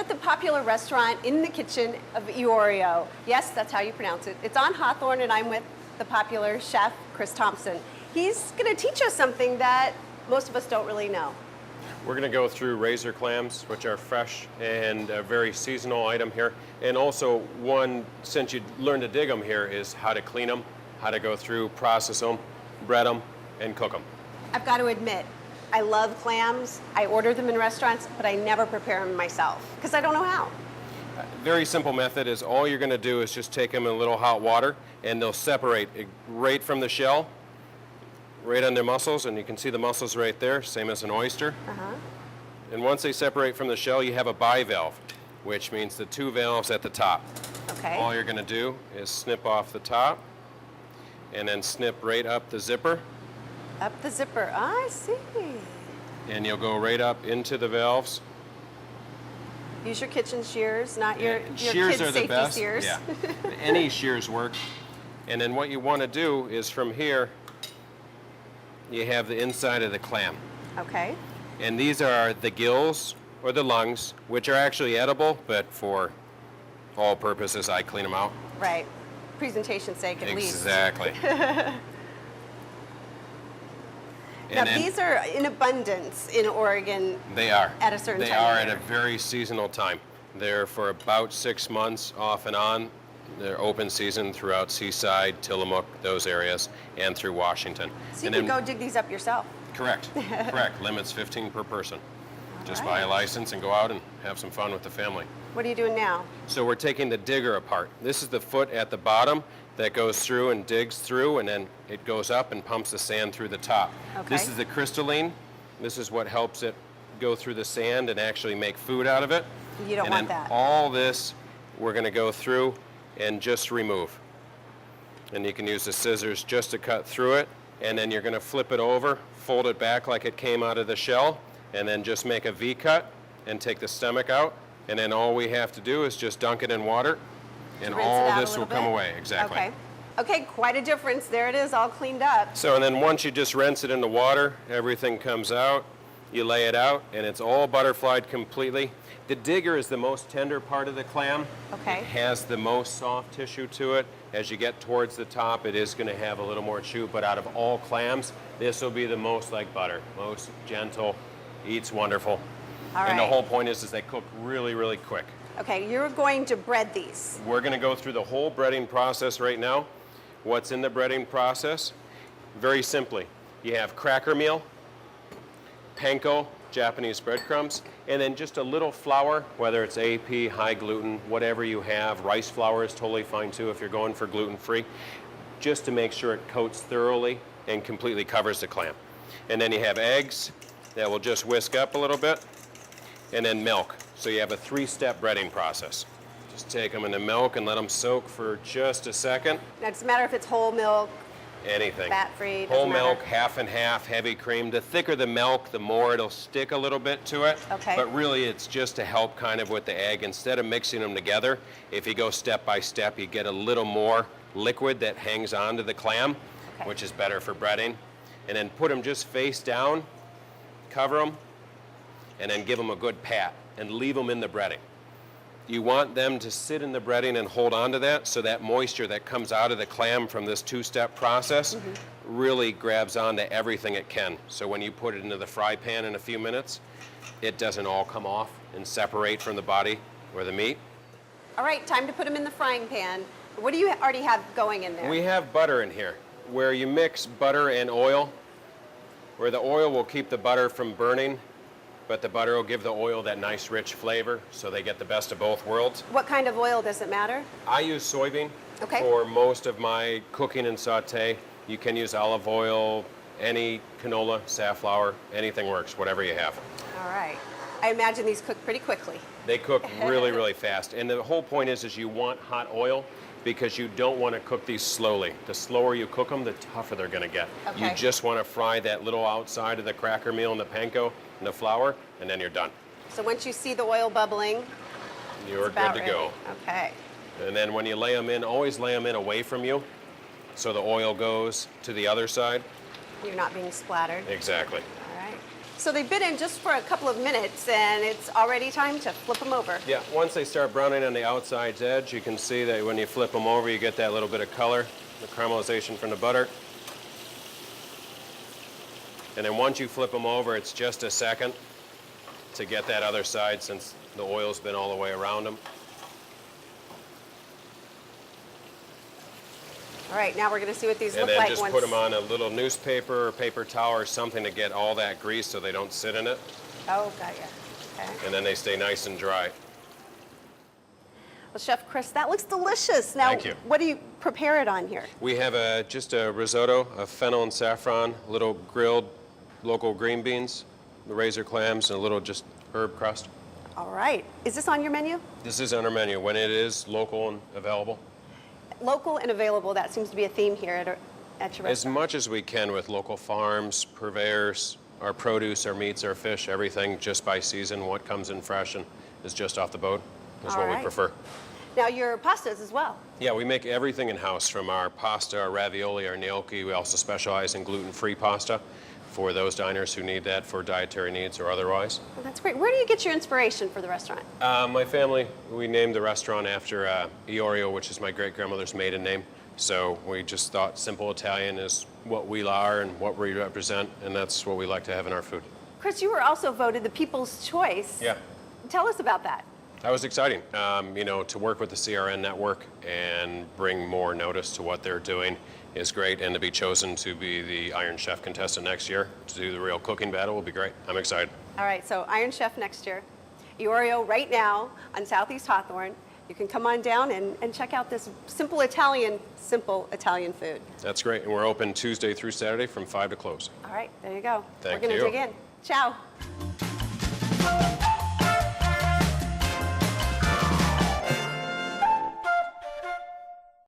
the popular restaurant In the Kitchen of Iorio. Yes, that's how you pronounce it. It's on Hawthorne, and I'm with the popular chef, Chris Thompson. He's going to teach us something that most of us don't really know. We're going to go through razor clams, which are fresh and a very seasonal item here. And also one, since you learned to dig them here, is how to clean them, how to go through, process them, bread them, and cook them. I've got to admit, I love clams. I order them in restaurants, but I never prepare them myself because I don't know how. Very simple method is all you're going to do is just take them in a little hot water, and they'll separate right from the shell, right on their muscles, and you can see the muscles right there, same as an oyster. And once they separate from the shell, you have a bivalve, which means the two valves at the top. Okay. All you're going to do is snip off the top, and then snip right up the zipper. Up the zipper. I see. And you'll go right up into the valves. Use your kitchen shears, not your shears kids' are the safety best. shears. Yeah. Any shears work. And then what you want to do is from here, you have the inside of the clam. Okay. And these are the gills or the lungs, which are actually edible, but for all purposes, I clean them out. Right. Presentation's sake, at least. Exactly. Now, these are in abundance in Oregon. They are. At a certain time. They are of at year. a very seasonal time. They're for about 6 months off and on. They're open season throughout Seaside, Tillamook, those areas, and through Washington. So you can go dig these up yourself. Correct. Correct. Limits 15 per person. Just right. buy a license and go out and have some fun with the family. What are you doing now? So we're taking the digger apart. This is the foot at the bottom that goes through and digs through, and then it goes up and pumps the sand through the top. Okay. This is the crystalline. This is what helps it go through the sand and actually make food out of it. You don't and want then that. All this we're going to go through and just remove. And you can use the scissors just to cut through it, and then you're going to flip it over, fold it back like it came out of the shell, and then just make a V cut and take the stomach out. And then all we have to do is just dunk it in water, and all this will come away. Exactly. Okay. Okay, quite a difference. There it is, all cleaned up. So, and then once you just rinse it in the water, everything comes out. You lay it out, and it's all butterflied completely. The digger is the most tender part of the clam. Okay. It has the most soft tissue to it. As you get towards the top, it is going to have a little more chew, but out of all clams, this will be the most like butter, most gentle, eats wonderful. All right. And the whole point is they cook really, really quick. Okay, you're going to bread these. We're going to go through the whole breading process right now. What's in the breading process? Very simply, you have cracker meal, panko, Japanese breadcrumbs, and then just a little flour, whether it's AP, high gluten, whatever you have. Rice flour is totally fine too if you're going for gluten-free, just to make sure it coats thoroughly and completely covers the clam. And then you have eggs that will just whisk up a little bit, and then milk. So you have a 3-step breading process. Just take them in the milk and let them soak for just a second. Now, it doesn't matter if it's whole milk, Anything. fat-free, Whole doesn't milk, matter. half and half, heavy cream. The thicker the milk, the more it'll stick a little bit to it. Okay. But really it's just to help kind of with the egg. Instead of mixing them together, if you go step by step, you get a little more liquid that hangs onto the clam, Okay. which is better for breading. And then put them just face down, cover them, and then give them a good pat and leave them in the breading. You want them to sit in the breading and hold on to that, so that moisture that comes out of the clam from this 2-step process really grabs onto everything it can. So when you put it into the fry pan in a few minutes, it doesn't all come off and separate from the body or the meat. All right, time to put them in the frying pan. What do you already have going in there? We have butter in here, where you mix butter and oil, where the oil will keep the butter from burning, but the butter will give the oil that nice rich flavor, so they get the best of both worlds. What kind of oil, does it matter? I use soybean Okay. for most of my cooking and saute. You can use olive oil, any canola, safflower, anything works, whatever you have. All right. I imagine these cook pretty quickly. They cook really, really fast. And the whole point is you want hot oil because you don't want to cook these slowly. The slower you cook them, the tougher they're going to get. Okay. You just want to fry that little outside of the cracker meal and the panko and the flour, and then you're done. So once you see the oil bubbling, You're it's about good to go. ready. Okay. And then when you lay them in, always lay them in away from you so the oil goes to the other side. You're not being splattered. Exactly. All right. So they've been in just for a couple of minutes, and it's already time to flip them over. Yeah, once they start browning on the outside edge, you can see that when you flip them over, you get that little bit of color, the caramelization from the butter. And then once you flip them over, it's just a second to get that other side since the oil's been all the way around them. All right, now we're going to see what these And look then like just once. put them on a little newspaper or paper towel or something to get all that grease so they don't sit in it. Oh, got you. Okay. And then they stay nice and dry. Well, Chef Chris, that looks delicious. Now, Thank you. what do you prepare it on here? We have just a risotto of fennel and saffron, little grilled local green beans, the razor clams, and a little just herb crust. All right. Is this on your menu? This is on our menu when it is local and available. Local and available, that seems to be a theme here at your As restaurant. much as we can with local farms, purveyors, our produce, our meats, our fish, everything just by season, what comes in fresh and is just off the boat is All what right. we prefer. Now, your pastas as well. Yeah, we make everything in-house from our pasta, our ravioli, our gnocchi. We also specialize in gluten-free pasta for those diners who need that for dietary needs or otherwise. Well, that's great. Where do you get your inspiration for the restaurant? My family, we named the restaurant after Iorio, which is my great-grandmother's maiden name. So we just thought simple Italian is what we are and what we represent, and that's what we like to have in our food. Chris, you were also voted the People's Choice. Yeah. Tell us about that. That was exciting, to work with the CRN network and bring more notice to what they're doing is great, and to be chosen to be the Iron Chef contestant next year to do the real cooking battle will be great. I'm excited. All right, so Iron Chef next year. Iorio right now on Southeast Hawthorne. You can come on down and check out this simple Italian food. That's great, and we're open Tuesday through Saturday from 5 to close. All right, there you go. Thank We're going you. to dig in. Ciao.